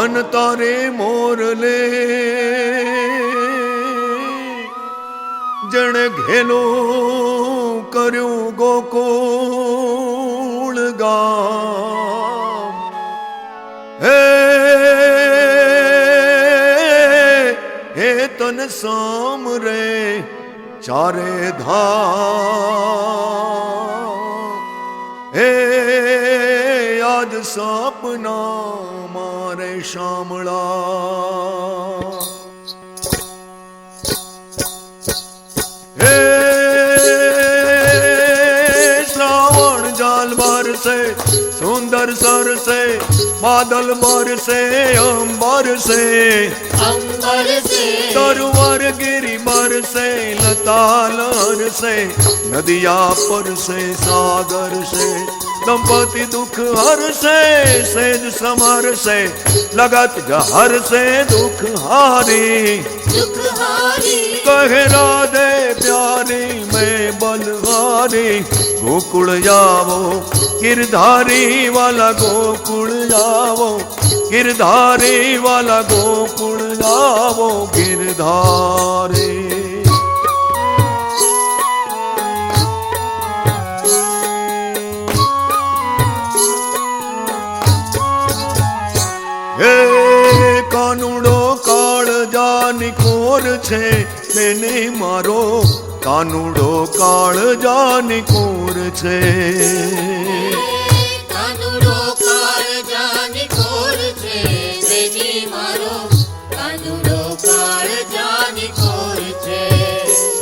one તારે Morley જણે ઘેલો કર્યું ગોકુળ ગામ હે હે તન સામરે ચારે ધામ હે આજ સપના મારે શામળા હે શ્રાવણ જાલ બરસે સુંદર સરસે बादल बरसे अंबर से तरवर गिरी बरसे लतालर से नदिया पर से सागर से दंपति दुख हर से सेज समर से लगत जहर से दुख हारी कहे राधे प्यारी मैं बलहारी गोकुल जावो गिरधारी वाला गोकुल जावो गिरधारी वाला गोकुल जावो गिरधारी हे कानूडो काल जानी कोर छे मैंने मारो कानूडो काल जानी कोर छे कानूडो काल जानी कोर छे मैंने मारो कानूडो काल जानी कोर छे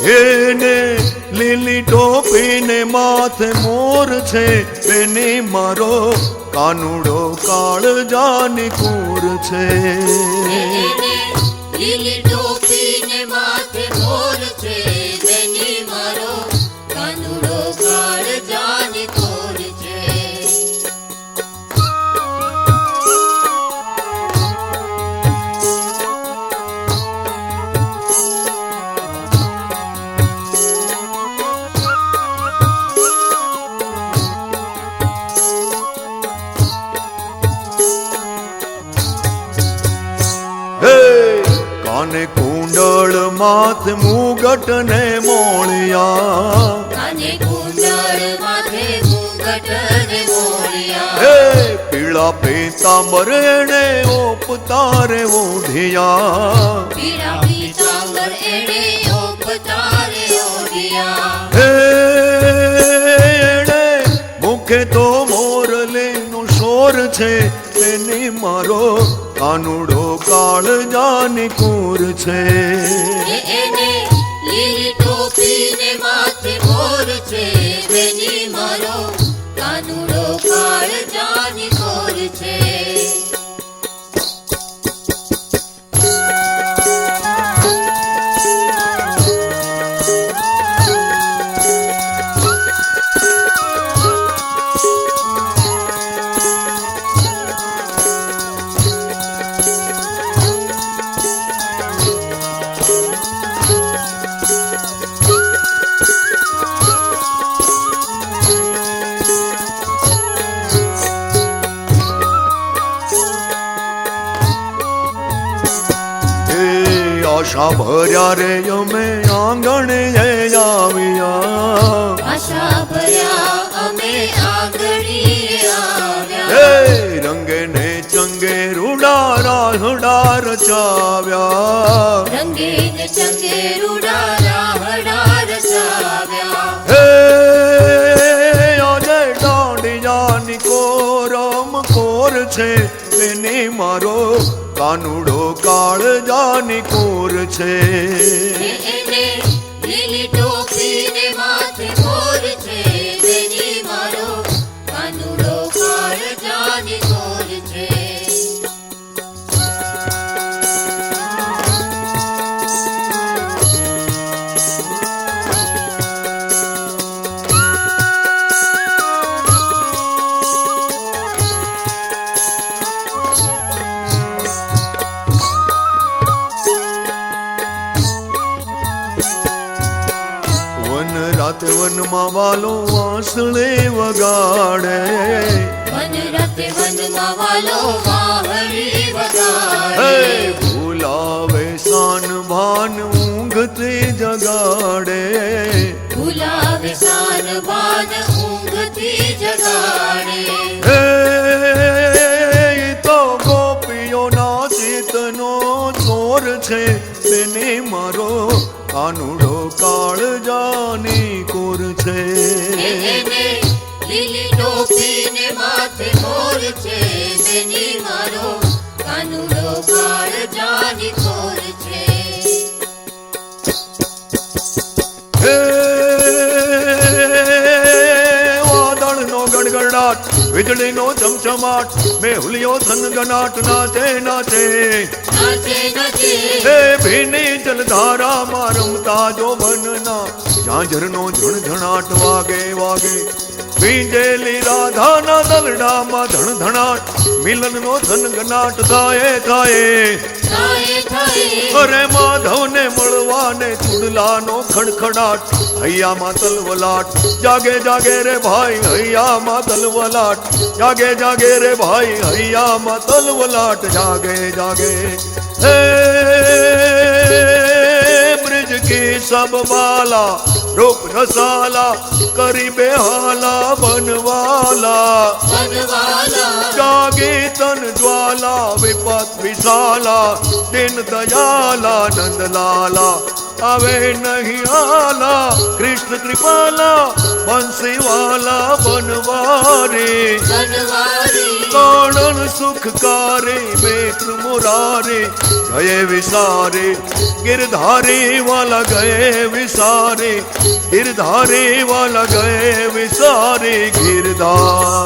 हे ने લીલી ટોપી ને માથે મોર છે એને મારો કાનુડો કાળ જાની કુર છે લીલી ટોપી ને માથે મોર છે એને મારો કાનુડો કાળ જાની કુર છે કાને કુંડળ માથે મુગટ ને મોળિયા કાને કુંડળ માથે મુગટ ને મોળિયા હે પીળા પીતાંબર એને ઓપતારે ઓઢિયા પીળા પીતાંબર એને ઓપતારે ઓઢિયા હે એને મુખે તો મોરલે નો શોર છે તેને મારો કાનુડો કાળ જાની કુર છે એને લીલી ટોપી ને માથે મોર છે બેની મારો કાનુડો કાળ જાની કોર છે આશા ભર્યા રે અમે આંગણે આવ્યા આશા ભર્યા અમે આંગણે આવ્યા હે રંગે ને ચંગે રૂડા રાહડા રચાવ્યા રંગે ને ચંગે રૂડા રાહડા રચાવ્યા હે આજે દાંડિયાની કોરમ કોર છે તેને મારો કાનુડો કાળ જાની કોર છે એને લીલી ટોપી ને માથે મોર છે બેની મારો કાનુડો કાળ જાની કોર છે રાતે વનમાં વાલો વાંસળે વગાડે વન રાતે વનમાં વાલો વાહળી જગાડે ભૂલાવે સાન ભાન ઊંઘથી જગાડે ભૂલાવે સાન ભાન ઊંઘથી જગાડે હે તો ગોપીઓના ચિત્તનો ચોર છે તેને મારો કાનુડો કાળજાની કોર છે એને લીલી ટોપી ને માથે મોર છે બેની મારો કાનુડો કાળજાની કોર છે હે વાદળનો ગડગડાટ વીજળીનો ચમચમાટ મેહુલિયો થનગનાટ નાચે નાચે નાચે નાચે હે ભીની જલધારામાં રમતા જો વનના ઝાંઝરનો ઝણઝણાટ વાગે વાગે ભીંજેલી રાધાના દલડામાં ધણધણાટ મિલનનો થનગનાટ થાય થાય થાય થાય અરે માધવને મળવાને ચુડલાનો ખડખડાટ હૈયામાં તલવલાટ જાગે જાગે રે ભાઈ હૈયામાં તલવલાટ જાગે જાગે રે ભાઈ હૈયામાં તલવલાટ જાગે જાગે હે ब्रिज की सब बाला रूप रसाला करी बेहाला बनवाला बनवाला जागी तन ज्वाला विपत विशाला दिन दयाला नंदलाला આવે નહીં આલા કૃષ્ણ કૃપાલા બંસીવાલા બનવારે बनवारी કાણન સુખકારે બેત્ર મુરારે ગયે વિસારે गिरधारी वाला गए विसारे गिरधारी वाला गए विसारे गिरधार